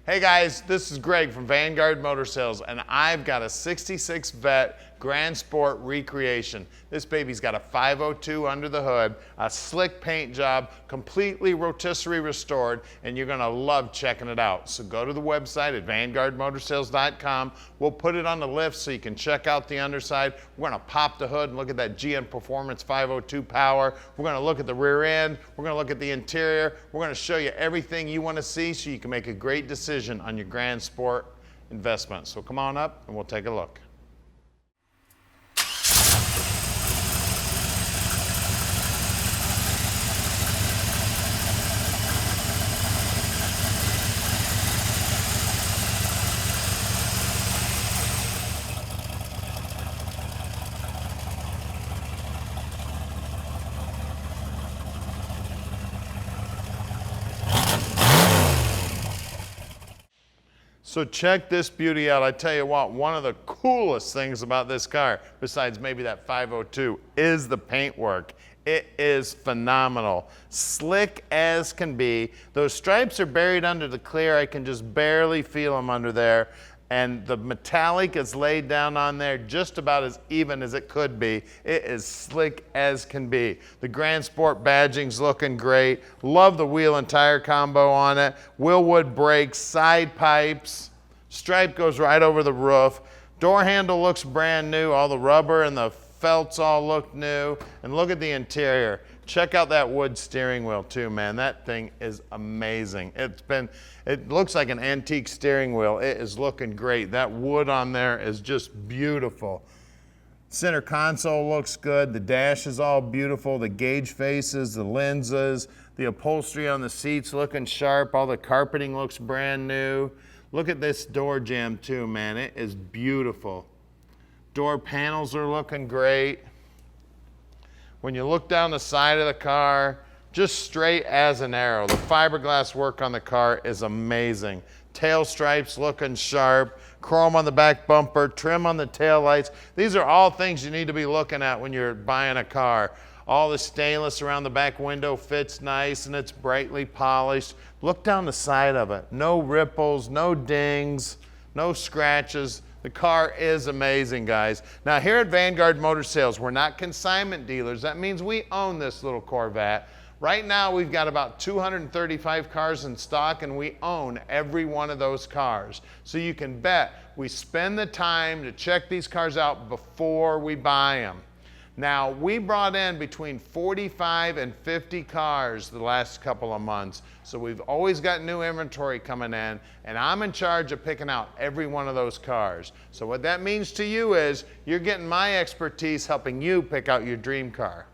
Hey guys, this is Greg from Vanguard Motor Sales, and I've got a 66 Vette Grand Sport Recreation. This baby's got a 502 under the hood, a slick paint job, completely rotisserie restored, and you're gonna love checking it out. So go to the website at vanguardmotorsales.com. We'll put it on the lift so you can check out the underside. We're gonna pop the hood and look at that GM Performance 502 power. We're gonna look at the rear end. We're gonna look at the interior. We're gonna show you everything you wanna see so you can make a great decision on your Grand Sport investment. So come on up and we'll take a look. So check this beauty out. I tell you what, one of the coolest things about this car, besides maybe that 502, is the paintwork. It is phenomenal. Slick as can be. Those stripes are buried under the clear. I can just barely feel them under there. And the metallic is laid down on there just about as even as it could be. It is slick as can be. The Grand Sport badging's looking great. Love the wheel and tire combo on it. Willwood brakes, side pipes. Stripe goes right over the roof. Door handle looks brand new. All the rubber and the felts all look new. And look at the interior. Check out that wood steering wheel too, man. That thing is amazing. It looks like an antique steering wheel. It is looking great. That wood on there is just beautiful. Center console looks good. The dash is all beautiful. The gauge faces, the lenses, the upholstery on the seats looking sharp. All the carpeting looks brand new. Look at this door jamb too, man. It is beautiful. Door panels are looking great. When you look down the side of the car, just straight as an arrow. The fiberglass work on the car is amazing. Tail stripes looking sharp, chrome on the back bumper, trim on the tail lights. These are all things you need to be looking at when you're buying a car. All the stainless around the back window fits nice and it's brightly polished. Look down the side of it. No ripples, no dings, no scratches. The car is amazing, guys. Now here at Vanguard Motor Sales, we're not consignment dealers. That means we own this little Corvette. Right now we've got about 235 cars in stock and we own every one of those cars. So you can bet we spend the time to check these cars out before we buy them. Now, we brought in between 45 and 50 cars the last couple of months, so we've always got new inventory coming in, and I'm in charge of picking out every one of those cars. So what that means to you is you're getting my expertise helping you pick out your dream car.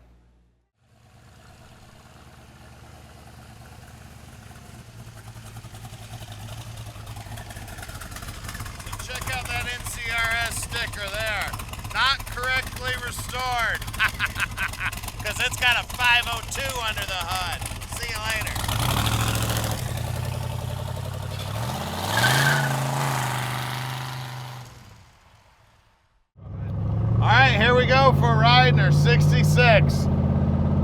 So check out that NCRS sticker there. Not correctly restored, because it's got a 502 under the hood. See you later. All right, here we go for a ride in our 66.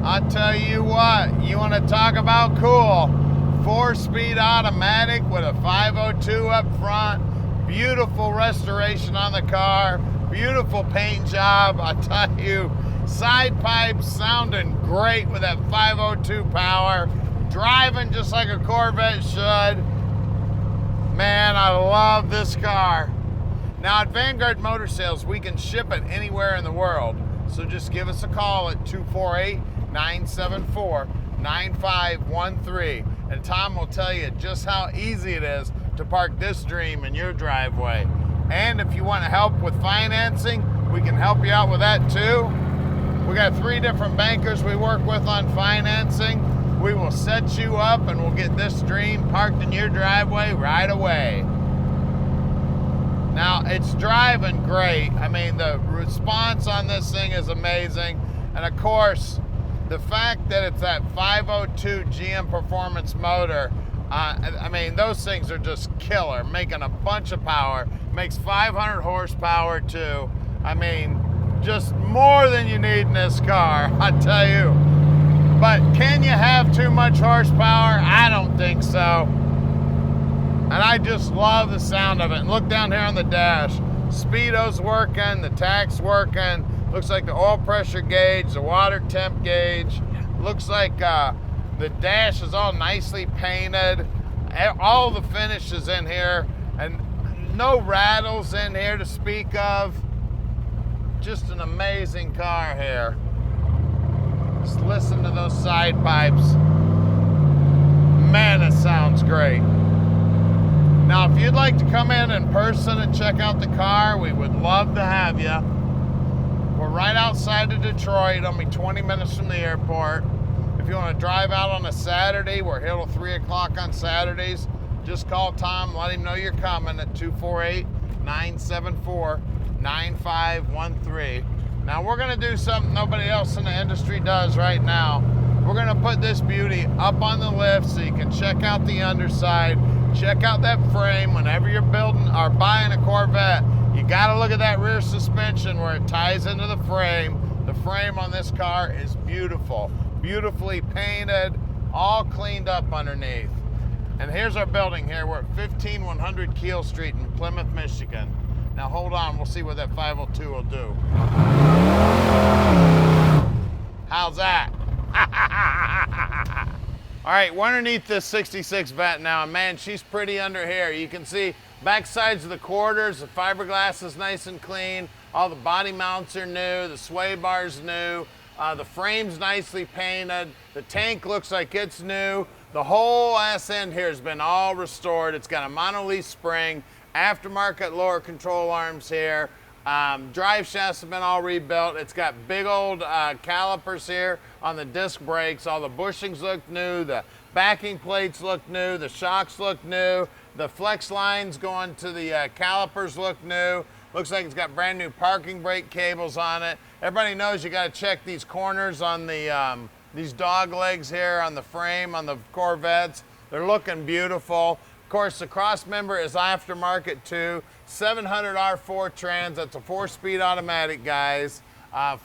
I'll tell you what, you want to talk about cool. 4-speed automatic with a 502 up front. Beautiful restoration on the car. Beautiful paint job, I tell you. Side pipes sounding great with that 502 power. Driving just like a Corvette should. Man, I love this car. Now at Vanguard Motor Sales, we can ship it anywhere in the world. So just give us a call at 248-974-9513. And Tom will tell you just how easy it is to park this dream in your driveway. And if you want help with financing, we can help you out with that too. We got 3 different bankers we work with on financing. We will set you up and we'll get this dream parked in your driveway right away. Now, it's driving great. I mean, the response on this thing is amazing. And of course, the fact that it's that 502 GM Performance motor, I mean, those things are just killer, making a bunch of power. Makes 500 horsepower too. I mean, just more than you need in this car, I tell you. But can you have too much horsepower? I don't think so. And I just love the sound of it. And look down here on the dash. Speedo's working, the tach's working. Looks like the oil pressure gauge, the water temp gauge. Looks like the dash is all nicely painted. All the finishes in here, and no rattles in here to speak of. Just an amazing car here. Just listen to those side pipes. Man, it sounds great. Now, if you'd like to come in person and check out the car, we would love to have you. We're right outside of Detroit, only 20 minutes from the airport. If you want to drive out on a Saturday, we're here till 3 o'clock on Saturdays. Just call Tom, let him know you're coming at 248-974-9513. Now we're gonna do something nobody else in the industry does right now. We're gonna put this beauty up on the lift so you can check out the underside, check out that frame. Whenever you're building or buying a Corvette, you gotta look at that rear suspension where it ties into the frame. The frame on this car is beautiful. Beautifully painted, all cleaned up underneath. And here's our building here. We're at 15100 Keel Street in Plymouth, Michigan. Now hold on, we'll see what that 502 will do. How's that? All right, we're underneath this 66 Vette now, and man, she's pretty under here. You can see back sides of the quarters, the fiberglass is nice and clean. All the body mounts are new, the sway bar's new. The frame's nicely painted. The tank looks like it's new. The whole ass end here has been all restored. It's got a monolith spring, aftermarket lower control arms here. Drive shafts have been all rebuilt. It's got big old calipers here on the disc brakes. All the bushings look new. The backing plates look new. The shocks look new. The flex lines going to the calipers look new. Looks like it's got brand new parking brake cables on it. Everybody knows you got to check these corners on the these dog legs here on the frame on the Corvettes. They're looking beautiful. Of course, the cross member is aftermarket too. 700 R4 trans. That's a 4-speed automatic, guys.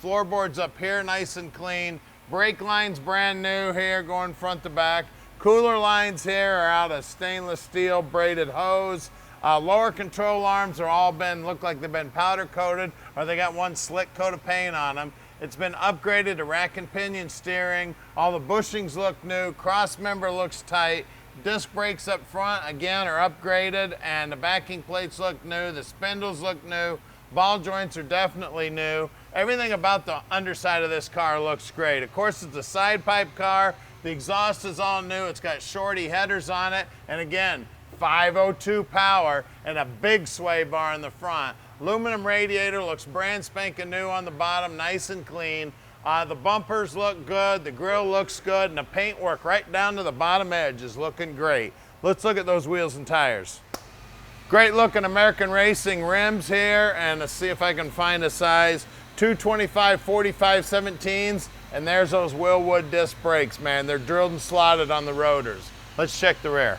Floorboards up here, nice and clean. Brake lines brand new here, going front to back. Cooler lines here are out of stainless steel braided hose. Lower control arms are all look like they've been powder coated, or they got one slick coat of paint on them. It's been upgraded to rack and pinion steering. All the bushings look new. Cross member looks tight. Disc brakes up front, again, are upgraded, and the backing plates look new. The spindles look new. Ball joints are definitely new. Everything about the underside of this car looks great. Of course, it's a side pipe car. The exhaust is all new. It's got shorty headers on it, and again, 502 power and a big sway bar in the front. Aluminum radiator looks brand spanking new on the bottom, nice and clean. The bumpers look good, the grille looks good, and the paintwork right down to the bottom edge is looking great. Let's look at those wheels and tires. Great looking American Racing rims here, and let's see if I can find a size. 225/45/17s, and there's those Willwood disc brakes, man. They're drilled and slotted on the rotors. Let's check the rear.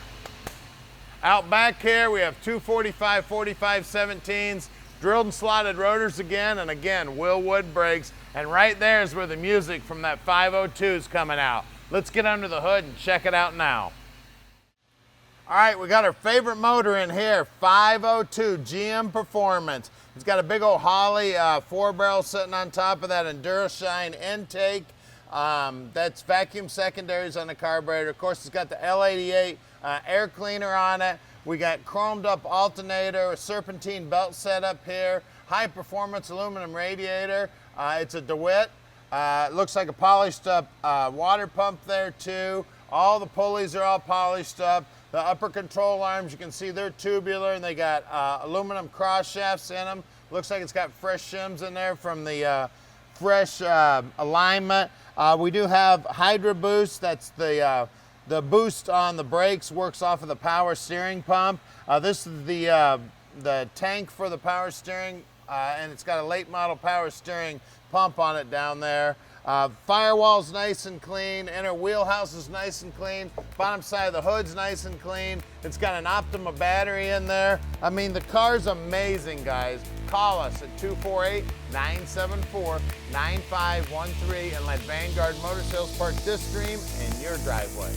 Out back here, we have 245/45/17s, drilled and slotted rotors again, and again, Willwood brakes. And right there is where the music from that 502 is coming out. Let's get under the hood and check it out now. All right, we got our favorite motor in here, 502 GM Performance. It's got a big old Holley 4-barrel sitting on top of that Endurashine intake. That's vacuum secondaries on the carburetor. Of course, it's got the L88 air cleaner on it. We got chromed up alternator, a serpentine belt set up here, high performance aluminum radiator. It's a DeWitt. It looks like a polished up water pump there too. All the pulleys are all polished up. The upper control arms, you can see they're tubular, and they got aluminum cross shafts in them. Looks like it's got fresh shims in there from the fresh alignment. We do have Hydro-Boost. That's the boost on the brakes, works off of the power steering pump. This is the tank for the power steering, and it's got a late model power steering pump on it down there. Firewall's nice and clean. Inner wheelhouse is nice and clean. Bottom side of the hood's nice and clean. It's got an Optima battery in there. I mean, the car's amazing, guys. Call us at 248-974-9513 and let Vanguard Motor Sales park this dream in your driveway.